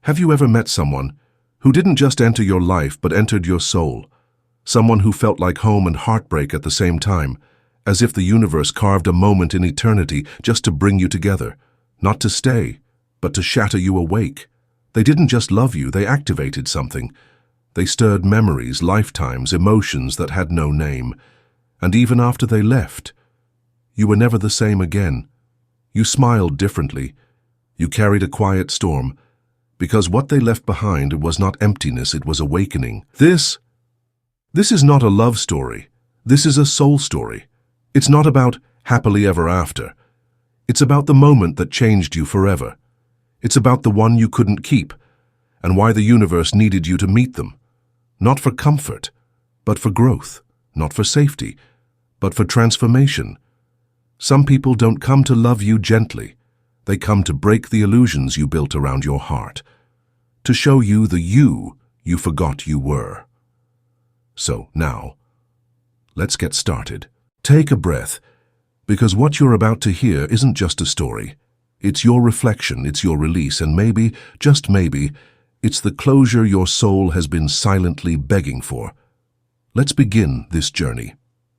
Have you ever met someone who didn't just enter your life but entered your soul? Someone who felt like home and heartbreak at the same time, as if the universe carved a moment in eternity just to bring you together, not to stay, but to shatter you awake. They didn't just love you, they activated something. They stirred memories, lifetimes, emotions that had no name. And even after they left, you were never the same again. You smiled differently. You carried a quiet storm, because what they left behind was not emptiness, it was awakening. This is not a love story. This is a soul story. It's not about happily ever after. It's about the moment that changed you forever. It's about the one you couldn't keep, and why the universe needed you to meet them. Not for comfort, but for growth. Not for safety, but for transformation. Some people don't come to love you gently. They come to break the illusions you built around your heart, to show you the you forgot you were. So now, let's get started. Take a breath, because what you're about to hear isn't just a story. It's your reflection, it's your release, and maybe, just maybe, it's the closure your soul has been silently begging for. Let's begin this journey,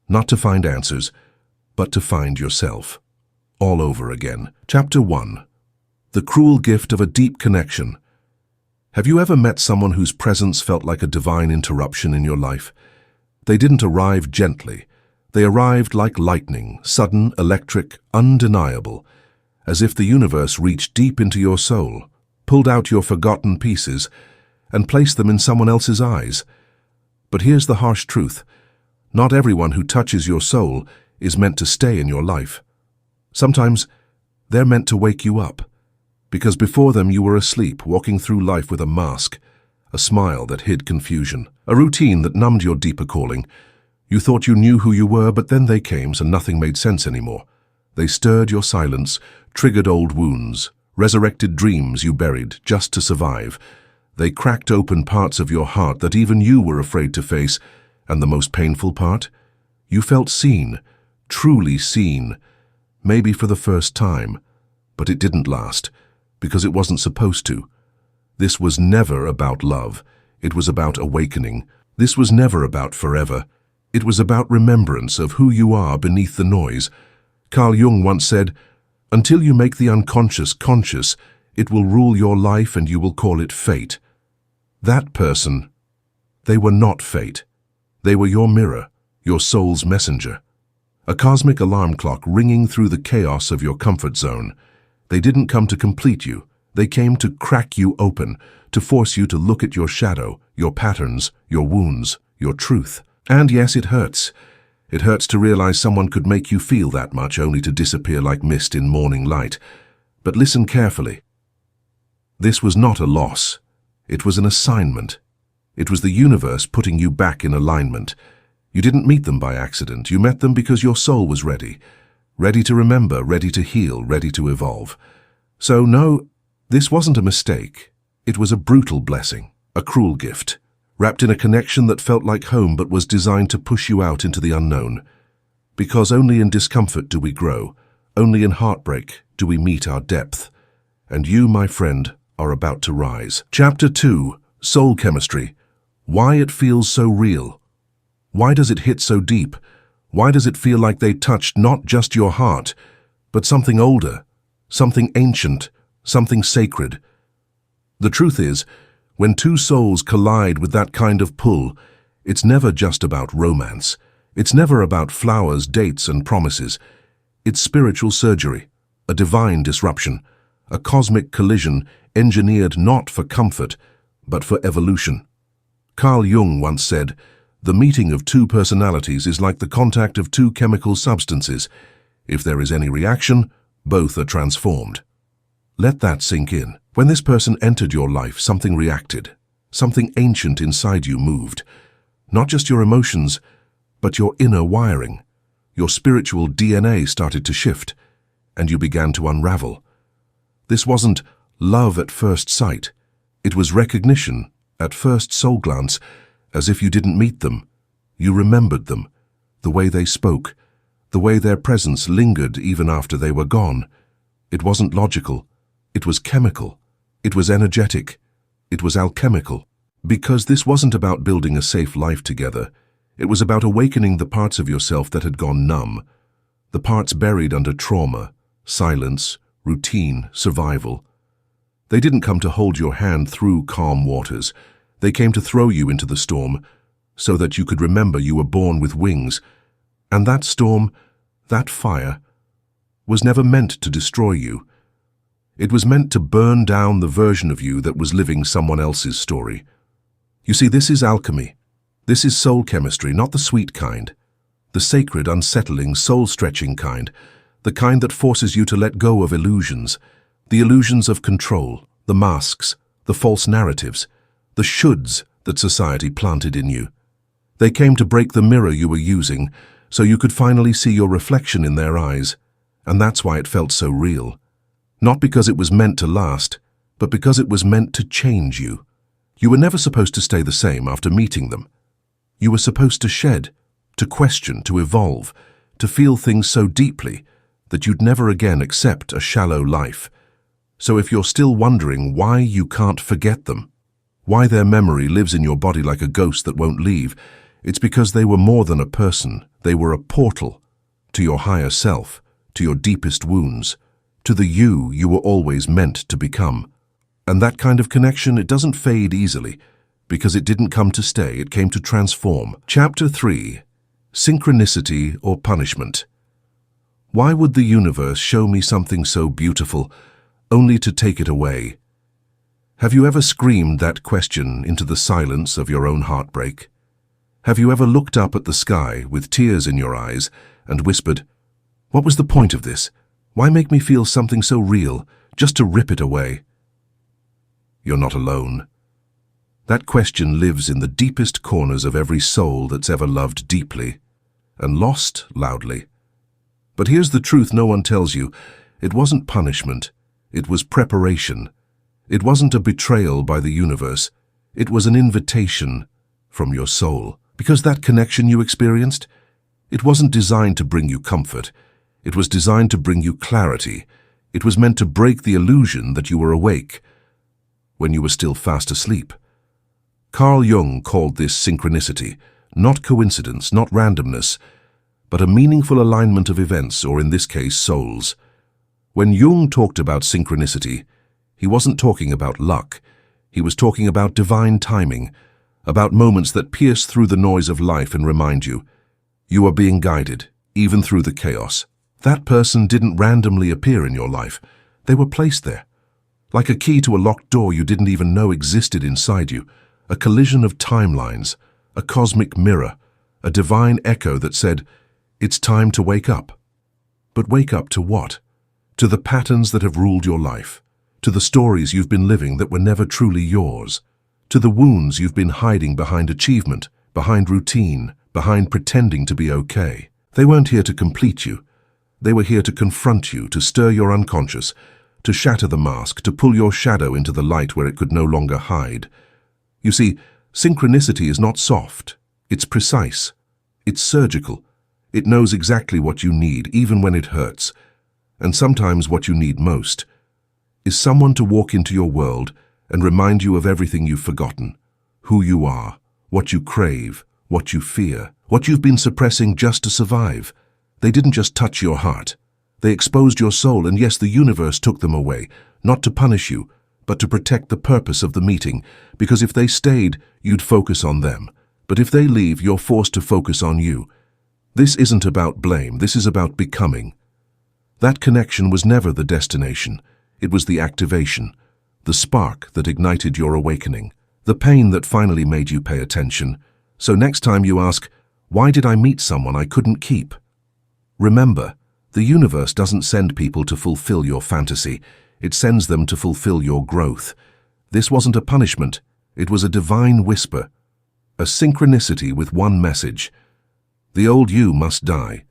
not to find answers, but to find yourself. All over again. Chapter 1. The cruel gift of a deep connection. Have you ever met someone whose presence felt like a divine interruption in your life? They didn't arrive gently. They arrived like lightning, sudden, electric, undeniable, as if the universe reached deep into your soul, pulled out your forgotten pieces, and placed them in someone else's eyes. But here's the harsh truth. Not everyone who touches your soul is meant to stay in your life. Sometimes they're meant to wake you up, because before them you were asleep, walking through life with a mask, a smile that hid confusion, a routine that numbed your deeper calling. You thought you knew who you were, but then they came, so nothing made sense anymore. They stirred your silence, triggered old wounds, resurrected dreams you buried just to survive. They cracked open parts of your heart that even you were afraid to face, and the most painful part? You felt seen, truly seen, maybe for the first time, but it didn't last, because it wasn't supposed to. This was never about love. It was about awakening. This was never about forever. It was about remembrance of who you are beneath the noise. Carl Jung once said, "Until you make the unconscious conscious, it will rule your life and you will call it fate." That person, they were not fate. They were your mirror, your soul's messenger. A cosmic alarm clock ringing through the chaos of your comfort zone. They didn't come to complete you. They came to crack you open, to force you to look at your shadow, your patterns, your wounds, your truth. And yes, it hurts. It hurts to realize someone could make you feel that much only to disappear like mist in morning light. But listen carefully. This was not a loss. It was an assignment. It was the universe putting you back in alignment. You didn't meet them by accident. You met them because your soul was ready. Ready to remember, ready to heal, ready to evolve. So no, this wasn't a mistake. It was a brutal blessing, a cruel gift, wrapped in a connection that felt like home but was designed to push you out into the unknown. Because only in discomfort do we grow. Only in heartbreak do we meet our depth. And you, my friend, are about to rise. Chapter 2. Soul Chemistry. Why it feels so real. Why does it hit so deep? Why does it feel like they touched not just your heart, but something older, something ancient, something sacred? The truth is, when two souls collide with that kind of pull, it's never just about romance. It's never about flowers, dates, and promises. It's spiritual surgery, a divine disruption, a cosmic collision engineered not for comfort, but for evolution. Carl Jung once said, "The meeting of two personalities is like the contact of two chemical substances. If there is any reaction, both are transformed." Let that sink in. When this person entered your life, something reacted. Something ancient inside you moved. Not just your emotions, but your inner wiring. Your spiritual DNA started to shift, and you began to unravel. This wasn't love at first sight. It was recognition, at first soul glance, as if you didn't meet them. You remembered them, the way they spoke, the way their presence lingered even after they were gone. It wasn't logical. It was chemical. It was energetic. It was alchemical. Because this wasn't about building a safe life together. It was about awakening the parts of yourself that had gone numb, the parts buried under trauma, silence, routine, survival. They didn't come to hold your hand through calm waters. They came to throw you into the storm so that you could remember you were born with wings. And that storm, that fire, was never meant to destroy you. It was meant to burn down the version of you that was living someone else's story. You see, this is alchemy. This is soul chemistry, not the sweet kind. The sacred, unsettling, soul-stretching kind. The kind that forces you to let go of illusions. The illusions of control, the masks, the false narratives, the shoulds that society planted in you. They came to break the mirror you were using so you could finally see your reflection in their eyes. And that's why it felt so real. Not because it was meant to last, but because it was meant to change you. You were never supposed to stay the same after meeting them. You were supposed to shed, to question, to evolve, to feel things so deeply that you'd never again accept a shallow life. So if you're still wondering why you can't forget them, why their memory lives in your body like a ghost that won't leave, it's because they were more than a person. They were a portal to your higher self, to your deepest wounds, to the you were always meant to become. And that kind of connection, it doesn't fade easily, because it didn't come to stay, it came to transform. Chapter 3. Synchronicity or Punishment. Why would the universe show me something so beautiful, only to take it away? Have you ever screamed that question into the silence of your own heartbreak? Have you ever looked up at the sky with tears in your eyes and whispered, "What was the point of this? Why make me feel something so real, just to rip it away?" You're not alone. That question lives in the deepest corners of every soul that's ever loved deeply and lost loudly. But here's the truth no one tells you. It wasn't punishment. It was preparation. It wasn't a betrayal by the universe. It was an invitation from your soul. Because that connection you experienced, it wasn't designed to bring you comfort. It was designed to bring you clarity. It was meant to break the illusion that you were awake when you were still fast asleep. Carl Jung called this synchronicity, not coincidence, not randomness, but a meaningful alignment of events, or in this case, souls. When Jung talked about synchronicity, he wasn't talking about luck. He was talking about divine timing, about moments that pierce through the noise of life and remind you, you are being guided, even through the chaos. That person didn't randomly appear in your life. They were placed there. Like a key to a locked door you didn't even know existed inside you, a collision of timelines, a cosmic mirror, a divine echo that said, "It's time to wake up." But wake up to what? To the patterns that have ruled your life, to the stories you've been living that were never truly yours, to the wounds you've been hiding behind achievement, behind routine, behind pretending to be okay. They weren't here to complete you. They were here to confront you, to stir your unconscious, to shatter the mask, to pull your shadow into the light where it could no longer hide. You see, synchronicity is not soft. It's precise. It's surgical. It knows exactly what you need, even when it hurts. And sometimes what you need most is someone to walk into your world and remind you of everything you've forgotten, who you are, what you crave, what you fear, what you've been suppressing just to survive. They didn't just touch your heart. They exposed your soul, and yes, the universe took them away, not to punish you, but to protect the purpose of the meeting, because if they stayed, you'd focus on them. But if they leave, you're forced to focus on you. This isn't about blame, this is about becoming. That connection was never the destination. It was the activation, the spark that ignited your awakening, the pain that finally made you pay attention. So next time you ask, why did I meet someone I couldn't keep? Remember, the universe doesn't send people to fulfill your fantasy. It sends them to fulfill your growth. This wasn't a punishment. It was a divine whisper, a synchronicity with one message. The old you must die,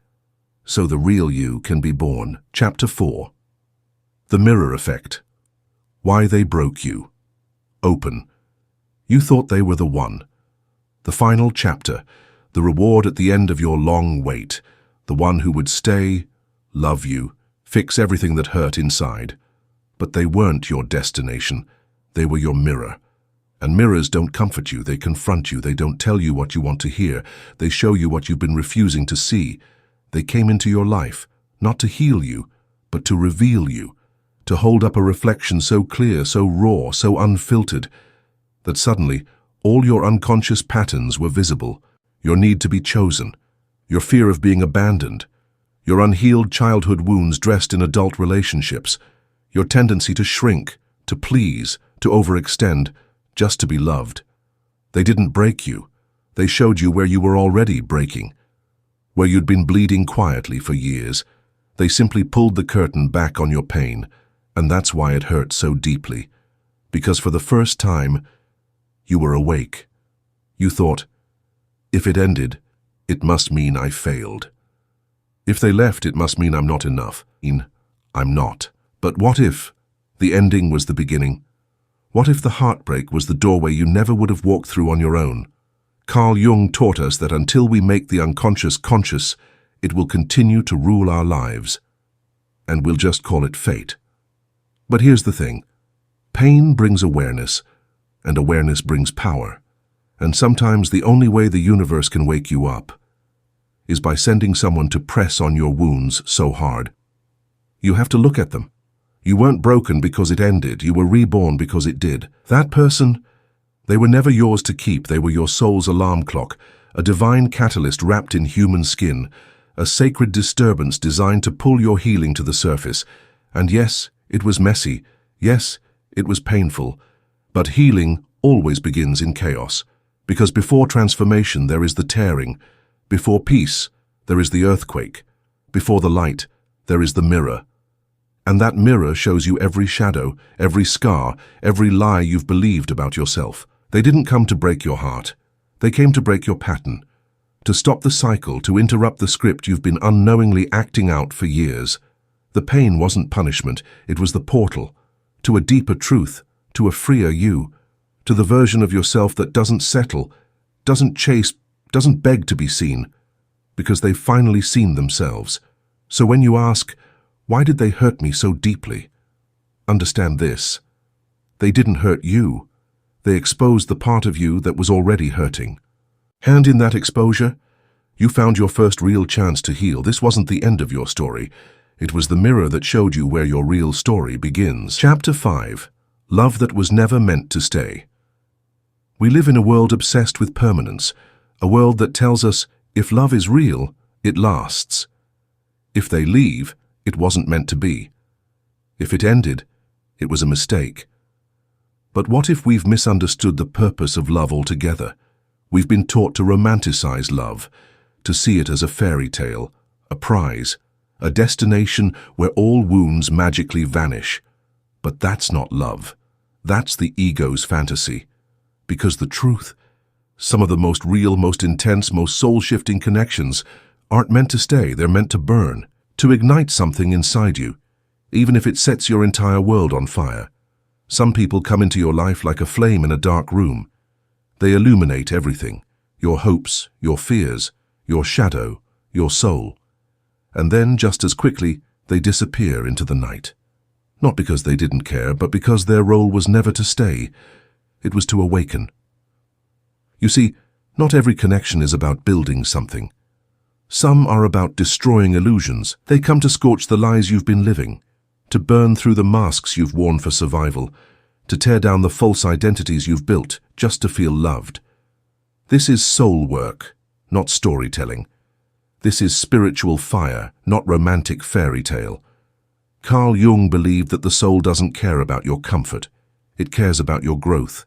so the real you can be born. Chapter 4. The Mirror Effect. Why they broke you. Open. You thought they were the one. The final chapter, the reward at the end of your long wait, the one who would stay, love you, fix everything that hurt inside. But they weren't your destination. They were your mirror. And mirrors don't comfort you, they confront you, they don't tell you what you want to hear, they show you what you've been refusing to see. They came into your life, not to heal you, but to reveal you, to hold up a reflection so clear, so raw, so unfiltered, that suddenly all your unconscious patterns were visible, your need to be chosen, your fear of being abandoned, your unhealed childhood wounds dressed in adult relationships, your tendency to shrink, to please, to overextend, just to be loved. They didn't break you. They showed you where you were already breaking, where you'd been bleeding quietly for years. They simply pulled the curtain back on your pain, and that's why it hurt so deeply. Because for the first time, you were awake. You thought, if it ended, it must mean I failed. If they left, it must mean I'm not enough. I'm not. But what if the ending was the beginning? What if the heartbreak was the doorway you never would have walked through on your own? Carl Jung taught us that until we make the unconscious conscious, it will continue to rule our lives. And we'll just call it fate. But here's the thing. Pain brings awareness, and awareness brings power. And sometimes the only way the universe can wake you up is by sending someone to press on your wounds so hard. You have to look at them. You weren't broken because it ended, you were reborn because it did. That person, they were never yours to keep, they were your soul's alarm clock, a divine catalyst wrapped in human skin, a sacred disturbance designed to pull your healing to the surface. And yes, it was messy, yes, it was painful, but healing always begins in chaos, because before transformation there is the tearing, before peace there is the earthquake, before the light there is the mirror. And that mirror shows you every shadow, every scar, every lie you've believed about yourself. They didn't come to break your heart. They came to break your pattern, to stop the cycle, to interrupt the script you've been unknowingly acting out for years. The pain wasn't punishment, it was the portal, to a deeper truth, to a freer you, to the version of yourself that doesn't settle, doesn't chase, doesn't beg to be seen, because they've finally seen themselves. So when you ask, why did they hurt me so deeply? Understand this. They didn't hurt you. They exposed the part of you that was already hurting. And in that exposure, you found your first real chance to heal. This wasn't the end of your story. It was the mirror that showed you where your real story begins. Chapter 5. Love that was never meant to stay. We live in a world obsessed with permanence, a world that tells us if love is real, it lasts. If they leave, it wasn't meant to be. If it ended, it was a mistake. But what if we've misunderstood the purpose of love altogether? We've been taught to romanticize love, to see it as a fairy tale, a prize, a destination where all wounds magically vanish. But that's not love. That's the ego's fantasy. Because the truth, some of the most real, most intense, most soul-shifting connections aren't meant to stay, they're meant to burn, to ignite something inside you, even if it sets your entire world on fire. Some people come into your life like a flame in a dark room. They illuminate everything, your hopes, your fears, your shadow, your soul. And then, just as quickly, they disappear into the night. Not because they didn't care, but because their role was never to stay. It was to awaken. You see, not every connection is about building something. Some are about destroying illusions. They come to scorch the lies you've been living, to burn through the masks you've worn for survival, to tear down the false identities you've built just to feel loved. This is soul work, not storytelling. This is spiritual fire, not romantic fairy tale. Carl Jung believed that the soul doesn't care about your comfort. It cares about your growth.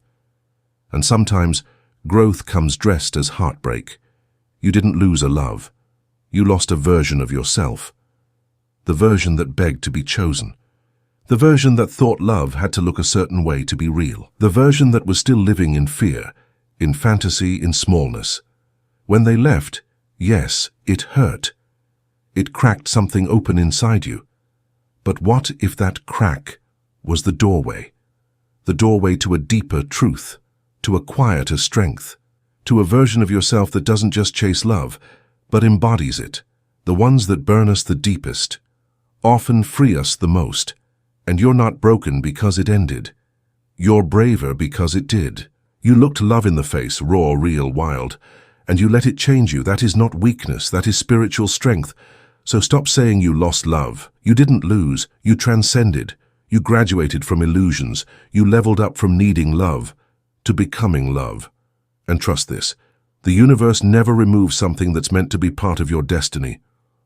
And sometimes, growth comes dressed as heartbreak. You didn't lose a love. You lost a version of yourself. The version that begged to be chosen. The version that thought love had to look a certain way to be real. The version that was still living in fear, in fantasy, in smallness. When they left, yes, it hurt. It cracked something open inside you. But what if that crack was the doorway? The doorway to a deeper truth, to a quieter strength, to a version of yourself that doesn't just chase love, but embodies it. The ones that burn us the deepest, often free us the most. And you're not broken because it ended. You're braver because it did. You looked love in the face, raw, real, wild, and you let it change you. That is not weakness, that is spiritual strength. So stop saying you lost love. You didn't lose, you transcended. You graduated from illusions. You leveled up from needing love to becoming love. And trust this, the universe never removes something that's meant to be part of your destiny,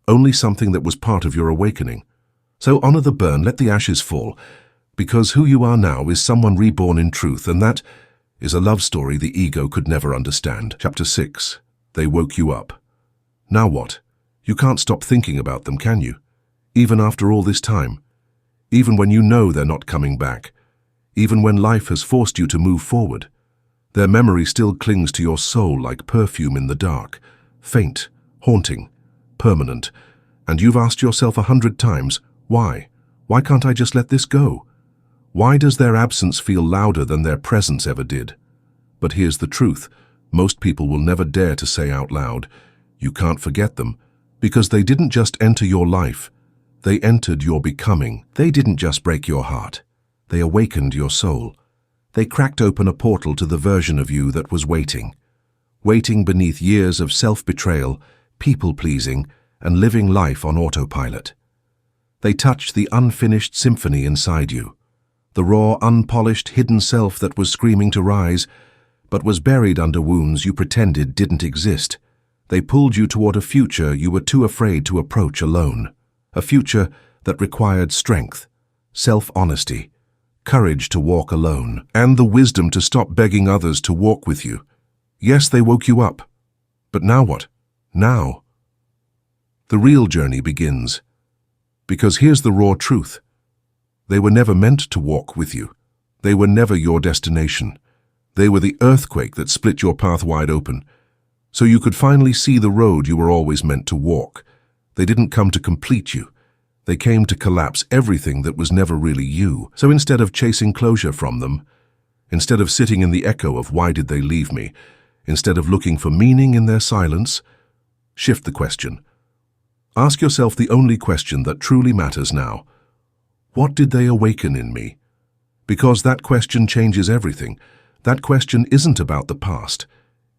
only something that was part of your awakening. So honor the burn, let the ashes fall, because who you are now is someone reborn in truth, and that is a love story the ego could never understand. Chapter 6. They woke you up. Now what? You can't stop thinking about them, can you? Even after all this time. Even when you know they're not coming back. Even when life has forced you to move forward. Their memory still clings to your soul like perfume in the dark. Faint, haunting, permanent. And you've asked yourself 100 times, why? Why can't I just let this go? Why does their absence feel louder than their presence ever did? But here's the truth. Most people will never dare to say out loud, you can't forget them, because they didn't just enter your life. They entered your becoming. They didn't just break your heart. They awakened your soul. They cracked open a portal to the version of you that was waiting beneath years of self-betrayal, people-pleasing, and living life on autopilot. They touched the unfinished symphony inside you, the raw, unpolished, hidden self that was screaming to rise, but was buried under wounds you pretended didn't exist. They pulled you toward a future you were too afraid to approach alone. A future that required strength, self-honesty, courage to walk alone, and the wisdom to stop begging others to walk with you. Yes, they woke you up. But now what? Now? The real journey begins. Because here's the raw truth. They were never meant to walk with you. They were never your destination. They were the earthquake that split your path wide open, so you could finally see the road you were always meant to walk. They didn't come to complete you. They came to collapse everything that was never really you. So instead of chasing closure from them, instead of sitting in the echo of why did they leave me, instead of looking for meaning in their silence, shift the question. Ask yourself the only question that truly matters now. What did they awaken in me? Because that question changes everything. That question isn't about the past.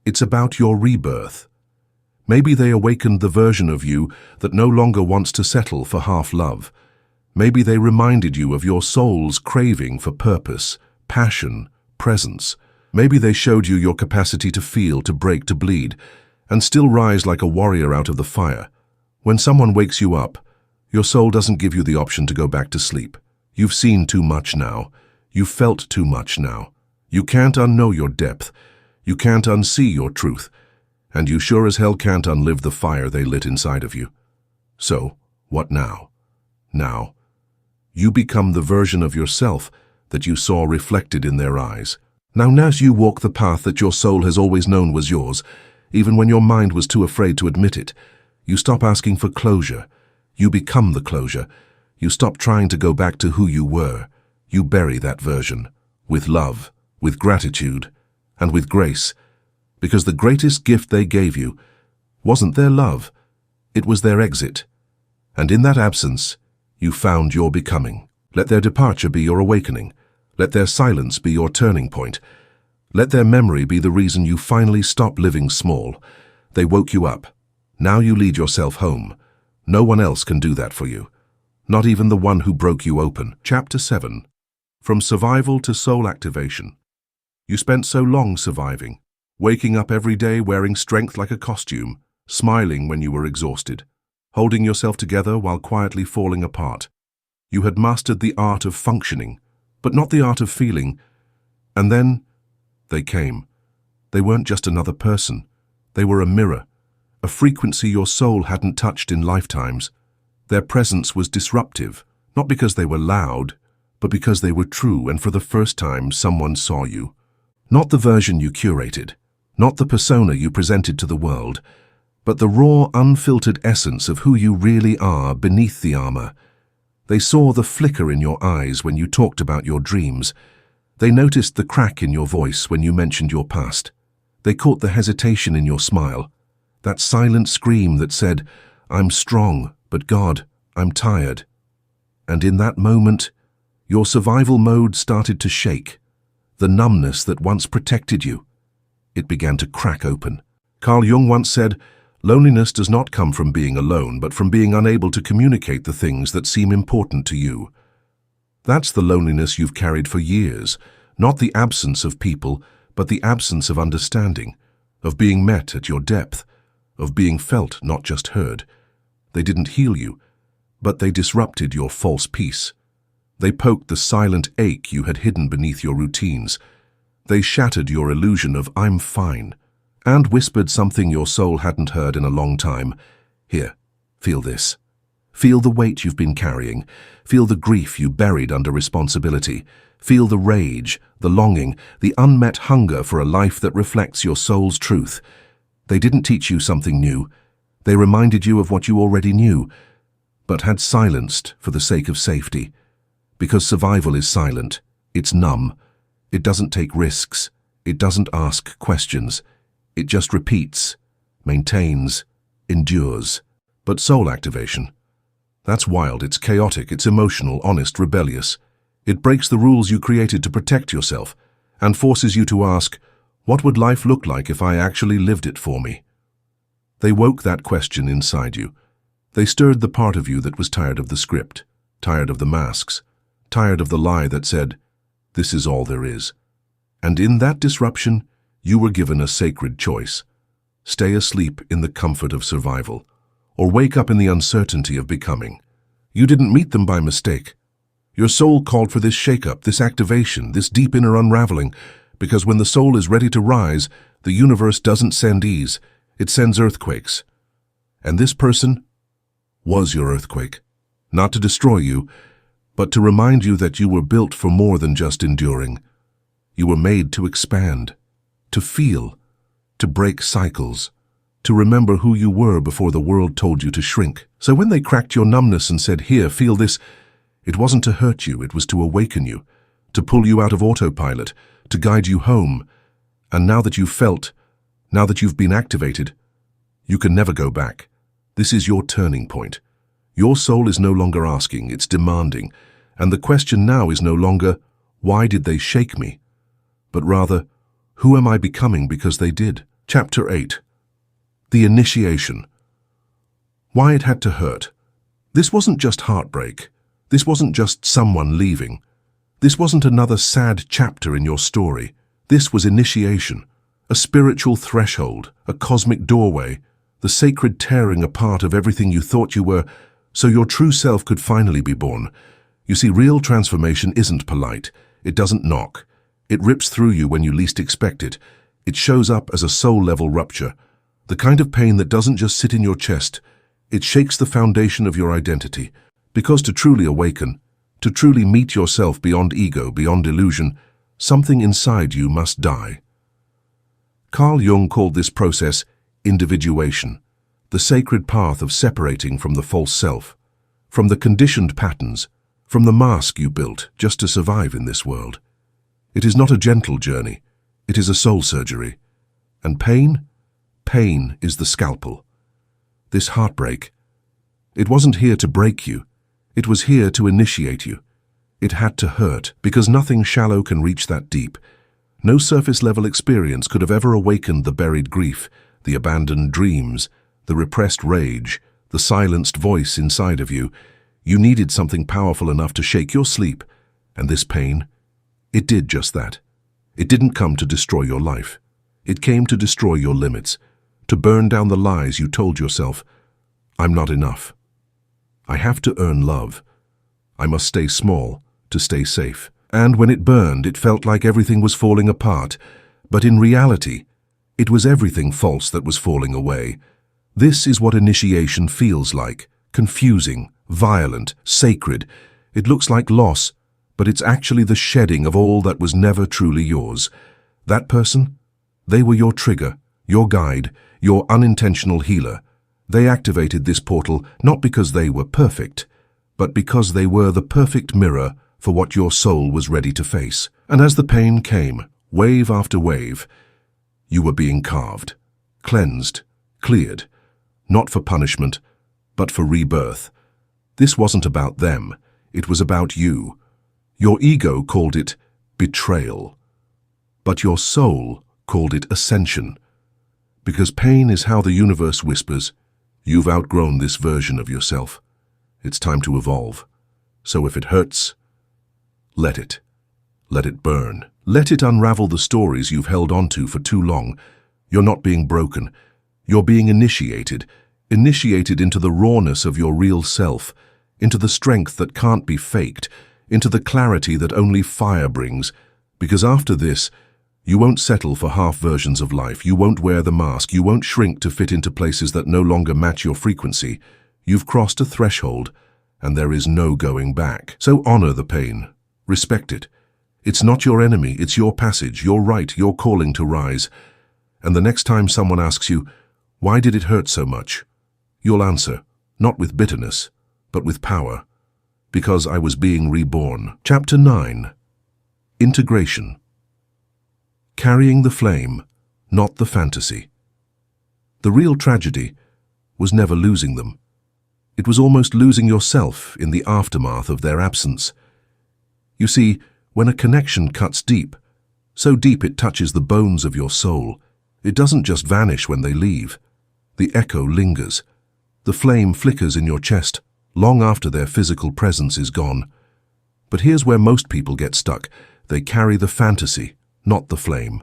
It's about your rebirth. Maybe they awakened the version of you that no longer wants to settle for half love. Maybe they reminded you of your soul's craving for purpose, passion, presence. Maybe they showed you your capacity to feel, to break, to bleed, and still rise like a warrior out of the fire. When someone wakes you up, your soul doesn't give you the option to go back to sleep. You've seen too much now. You've felt too much now. You can't unknow your depth. You can't unsee your truth. And you sure as hell can't unlive the fire they lit inside of you. So, what now? Now, you become the version of yourself that you saw reflected in their eyes. Now as you walk the path that your soul has always known was yours, even when your mind was too afraid to admit it, you stop asking for closure. You become the closure. You stop trying to go back to who you were. You bury that version, with love, with gratitude, and with grace. Because the greatest gift they gave you wasn't their love, it was their exit. And in that absence, you found your becoming. Let their departure be your awakening. Let their silence be your turning point. Let their memory be the reason you finally stop living small. They woke you up. Now you lead yourself home. No one else can do that for you. Not even the one who broke you open. Chapter 7. From survival to soul activation. You spent so long surviving. Waking up every day wearing strength like a costume, smiling when you were exhausted, holding yourself together while quietly falling apart. You had mastered the art of functioning, but not the art of feeling. And then, they came. They weren't just another person. They were a mirror, a frequency your soul hadn't touched in lifetimes. Their presence was disruptive, not because they were loud, but because they were true, and for the first time someone saw you. Not the version you curated, not the persona you presented to the world, but the raw, unfiltered essence of who you really are beneath the armor. They saw the flicker in your eyes when you talked about your dreams. They noticed the crack in your voice when you mentioned your past. They caught the hesitation in your smile, that silent scream that said, "I'm strong, but God, I'm tired." And in that moment, your survival mode started to shake. the numbness that once protected you. It began to crack open. Carl Jung once said, "Loneliness does not come from being alone, but from being unable to communicate the things that seem important to you." That's the loneliness you've carried for years, not the absence of people, but the absence of understanding, of being met at your depth, of being felt, not just heard. They didn't heal you, but they disrupted your false peace. They poked the silent ache you had hidden beneath your routines. They shattered your illusion of "I'm fine," and whispered something your soul hadn't heard in a long time. "Here, feel this. Feel the weight you've been carrying. Feel the grief you buried under responsibility. Feel the rage, the longing, the unmet hunger for a life that reflects your soul's truth." They didn't teach you something new. They reminded you of what you already knew, but had silenced for the sake of safety. Because survival is silent, it's numb. It doesn't take risks. It doesn't ask questions. It just repeats, maintains, endures. But soul activation, that's wild, it's chaotic, it's emotional, honest, rebellious. It breaks the rules you created to protect yourself and forces you to ask, what would life look like if I actually lived it for me? They woke that question inside you. They stirred the part of you that was tired of the script, tired of the masks, tired of the lie that said, "This is all there is." And in that disruption, you were given a sacred choice. Stay asleep in the comfort of survival, or wake up in the uncertainty of becoming. You didn't meet them by mistake. Your soul called for this shake-up, this activation, this deep inner unraveling, because when the soul is ready to rise, the universe doesn't send ease, it sends earthquakes. And this person was your earthquake, not to destroy you, but to remind you that you were built for more than just enduring. You were made to expand, to feel, to break cycles, to remember who you were before the world told you to shrink. So when they cracked your numbness and said, "Here, feel this," it wasn't to hurt you, it was to awaken you, to pull you out of autopilot, to guide you home. And now that you've felt, now that you've been activated, you can never go back. This is your turning point. Your soul is no longer asking, it's demanding. And the question now is no longer, "Why did they shake me?" but rather, "Who am I becoming because they did?" Chapter 8. The Initiation. Why it had to hurt. This wasn't just heartbreak. This wasn't just someone leaving. This wasn't another sad chapter in your story. This was initiation, a spiritual threshold, a cosmic doorway, the sacred tearing apart of everything you thought you were, so your true self could finally be born. You see, real transformation isn't polite. It doesn't knock. It rips through you when you least expect it. It shows up as a soul-level rupture, the kind of pain that doesn't just sit in your chest. It shakes the foundation of your identity. Because to truly awaken, to truly meet yourself beyond ego, beyond illusion, something inside you must die. Carl Jung called this process individuation, the sacred path of separating from the false self, from the conditioned patterns, from the mask you built just to survive in this world. It is not a gentle journey. It is a soul surgery. And pain? Pain is the scalpel. This heartbreak, it wasn't here to break you. It was here to initiate you. It had to hurt, because nothing shallow can reach that deep. No surface-level experience could have ever awakened the buried grief, the abandoned dreams, the repressed rage, the silenced voice inside of you. You needed something powerful enough to shake your sleep, and this pain, it did just that. It didn't come to destroy your life. It came to destroy your limits, to burn down the lies you told yourself. "I'm not enough. I have to earn love. I must stay small to stay safe." And when it burned, it felt like everything was falling apart. But in reality, it was everything false that was falling away. This is what initiation feels like: confusing, violent, sacred. It looks like loss, but it's actually the shedding of all that was never truly yours. That person? They were your trigger, your guide, your unintentional healer. They activated this portal not because they were perfect, but because they were the perfect mirror for what your soul was ready to face. And as the pain came, wave after wave, you were being carved, cleansed, cleared, not for punishment, but for rebirth. This wasn't about them, it was about you. Your ego called it betrayal. but your soul called it ascension. Because pain is how the universe whispers, you've outgrown this version of yourself. It's time to evolve. So if it hurts, let it. Let it burn. Let it unravel the stories you've held onto for too long. You're not being broken. You're being initiated into the rawness of your real self, into the strength that can't be faked, into the clarity that only fire brings. Because after this, you won't settle for half versions of life. You won't wear the mask. You won't shrink to fit into places that no longer match your frequency. You've crossed a threshold, and there is no going back. So honor the pain. Respect it. It's not your enemy. It's your passage, your right, your calling to rise. And the next time someone asks you, why did it hurt so much? You'll answer, not with bitterness, but with power. Because I was being reborn. Chapter 9. Integration. Carrying the flame, not the fantasy. The real tragedy was never losing them. It was almost losing yourself in the aftermath of their absence. You see, when a connection cuts deep, so deep it touches the bones of your soul, it doesn't just vanish when they leave. The echo lingers. The flame flickers in your chest long after their physical presence is gone. But here's where most people get stuck. They carry the fantasy, not the flame.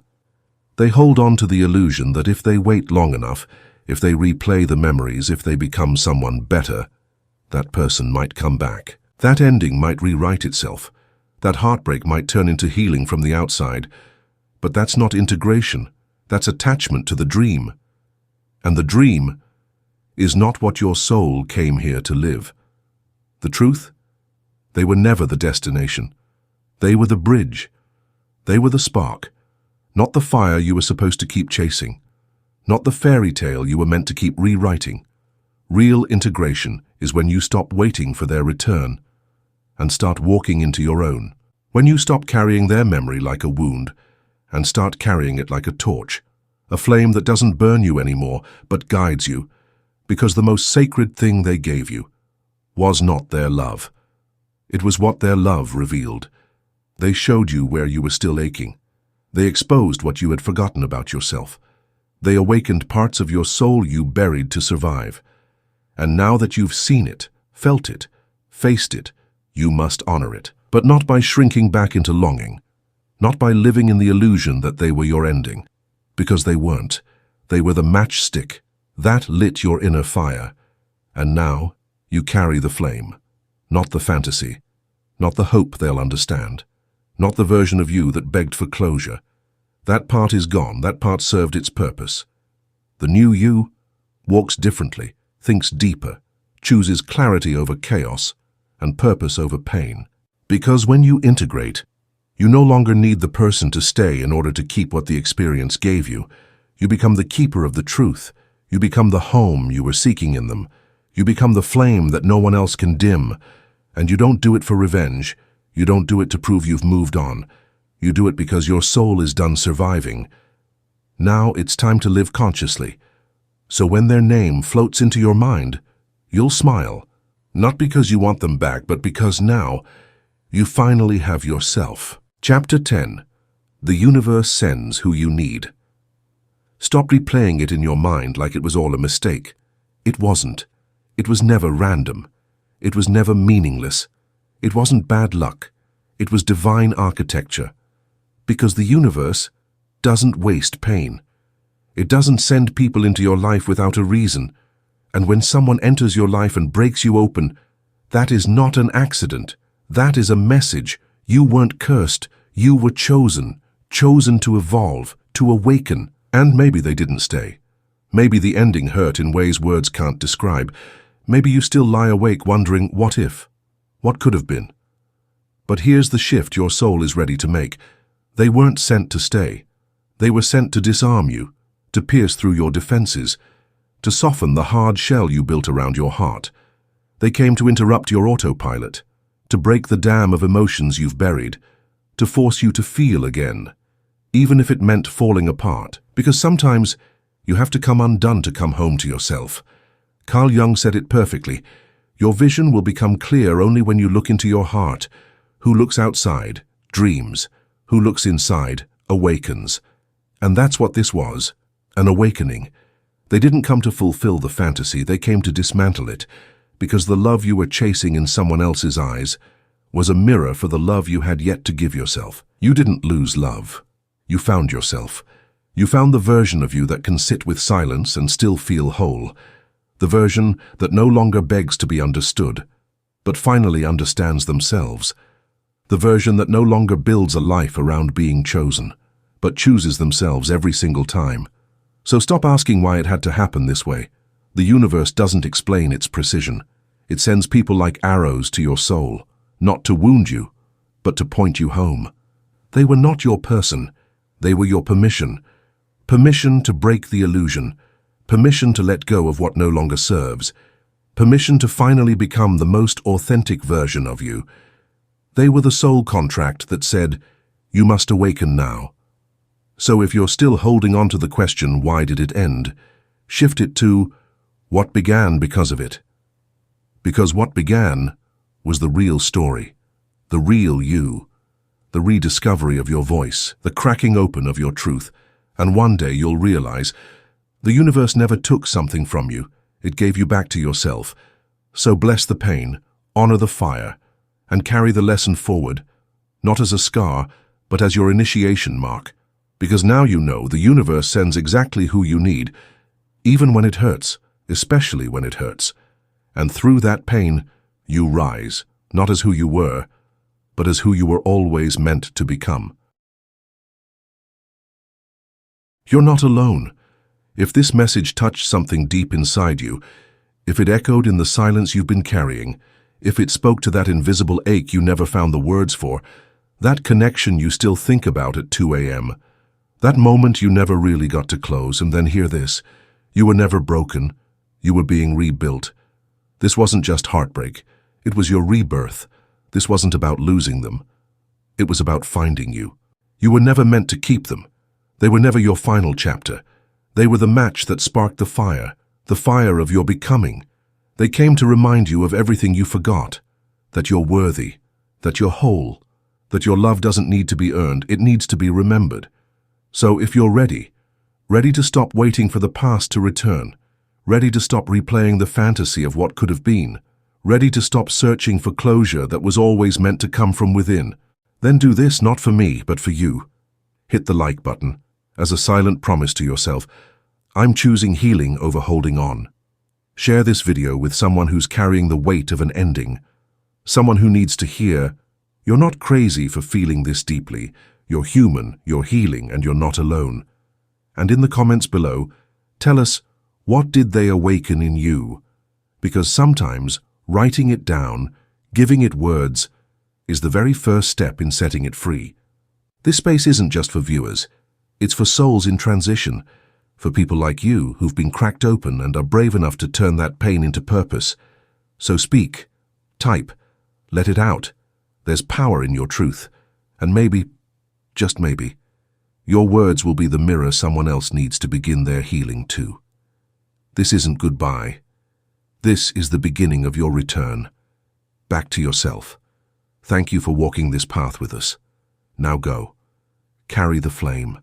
They hold on to the illusion that if they wait long enough, if they replay the memories, if they become someone better, that person might come back. That ending might rewrite itself. That heartbreak might turn into healing from the outside. But that's not integration. That's attachment to the dream. And the dream is not what your soul came here to live. The truth? They were never the destination. They were the bridge. They were the spark. Not the fire you were supposed to keep chasing. Not the fairy tale you were meant to keep rewriting. Real integration is when you stop waiting for their return and start walking into your own. When you stop carrying their memory like a wound and start carrying it like a torch, a flame that doesn't burn you anymore but guides you, because the most sacred thing they gave you was not their love. It was what their love revealed. They showed you where you were still aching. They exposed what you had forgotten about yourself. They awakened parts of your soul you buried to survive. And now that you've seen it, felt it, faced it, you must honor it. But not by shrinking back into longing. Not by living in the illusion that they were your ending. Because they weren't. They were the matchstick. That lit your inner fire. And now, you carry the flame. Not the fantasy. Not the hope they'll understand. Not the version of you that begged for closure. That part is gone. That part served its purpose. The new you walks differently, thinks deeper, chooses clarity over chaos, and purpose over pain. Because when you integrate, you no longer need the person to stay in order to keep what the experience gave you. You become the keeper of the truth. You become the home you were seeking in them. You become the flame that no one else can dim. And you don't do it for revenge. You don't do it to prove you've moved on. You do it because your soul is done surviving. Now it's time to live consciously. So when their name floats into your mind, you'll smile. Not because you want them back, but because now you finally have yourself. Chapter 10. The universe sends who you need. Stop replaying it in your mind like it was all a mistake. It wasn't. It was never random. It was never meaningless. It wasn't bad luck. It was divine architecture. Because the universe doesn't waste pain. It doesn't send people into your life without a reason. And when someone enters your life and breaks you open, that is not an accident. That is a message. You weren't cursed. You were chosen. Chosen to evolve, to awaken. And maybe they didn't stay. Maybe the ending hurt in ways words can't describe. Maybe you still lie awake wondering, what if? What could have been? But here's the shift your soul is ready to make. They weren't sent to stay. They were sent to disarm you, to pierce through your defenses, to soften the hard shell you built around your heart. They came to interrupt your autopilot, to break the dam of emotions you've buried, to force you to feel again, even if it meant falling apart. Because sometimes you have to come undone to come home to yourself. Carl Jung said it perfectly. Your vision will become clear only when you look into your heart. Who looks outside, dreams. Who looks inside, awakens. And that's what this was, an awakening. They didn't come to fulfill the fantasy, they came to dismantle it, because the love you were chasing in someone else's eyes was a mirror for the love you had yet to give yourself. You didn't lose love. You found yourself. You found the version of you that can sit with silence and still feel whole. The version that no longer begs to be understood, but finally understands themselves. The version that no longer builds a life around being chosen, but chooses themselves every single time. So stop asking why it had to happen this way. The universe doesn't explain its precision. It sends people like arrows to your soul, not to wound you, but to point you home. They were not your person. They were your permission. Permission to break the illusion. Permission to let go of what no longer serves. Permission to finally become the most authentic version of you. They were the soul contract that said, you must awaken now. So if you're still holding on to the question, why did it end? Shift it to, what began because of it? Because what began was the real story, the real you, the rediscovery of your voice, the cracking open of your truth. And one day you'll realize the universe never took something from you. It gave you back to yourself. So bless the pain, honor the fire, and carry the lesson forward, not as a scar, but as your initiation mark. Because now you know the universe sends exactly who you need, even when it hurts, especially when it hurts. And through that pain, you rise, not as who you were, but as who you were always meant to become. You're not alone. If this message touched something deep inside you, if it echoed in the silence you've been carrying, if it spoke to that invisible ache you never found the words for, that connection you still think about at 2 a.m., that moment you never really got to close, and then hear this. You were never broken. You were being rebuilt. This wasn't just heartbreak. It was your rebirth. This wasn't about losing them. It was about finding you. You were never meant to keep them. They were never your final chapter. They were the match that sparked the fire of your becoming. They came to remind you of everything you forgot, that you're worthy, that you're whole, that your love doesn't need to be earned, it needs to be remembered. So if you're ready to stop waiting for the past to return, ready to stop replaying the fantasy of what could have been, ready to stop searching for closure that was always meant to come from within, then do this not for me, but for you. Hit the like button, as a silent promise to yourself. I'm choosing healing over holding on. Share this video with someone who's carrying the weight of an ending, someone who needs to hear, you're not crazy for feeling this deeply. You're human, you're healing, and you're not alone. And in the comments below, tell us, what did they awaken in you? Because sometimes writing it down, giving it words, is the very first step in setting it free. This space isn't just for viewers. It's for souls in transition, for people like you who've been cracked open and are brave enough to turn that pain into purpose. So speak, type, let it out. There's power in your truth, and maybe, just maybe, your words will be the mirror someone else needs to begin their healing too. This isn't goodbye. This is the beginning of your return. Back to yourself. Thank you for walking this path with us. Now go. Carry the flame.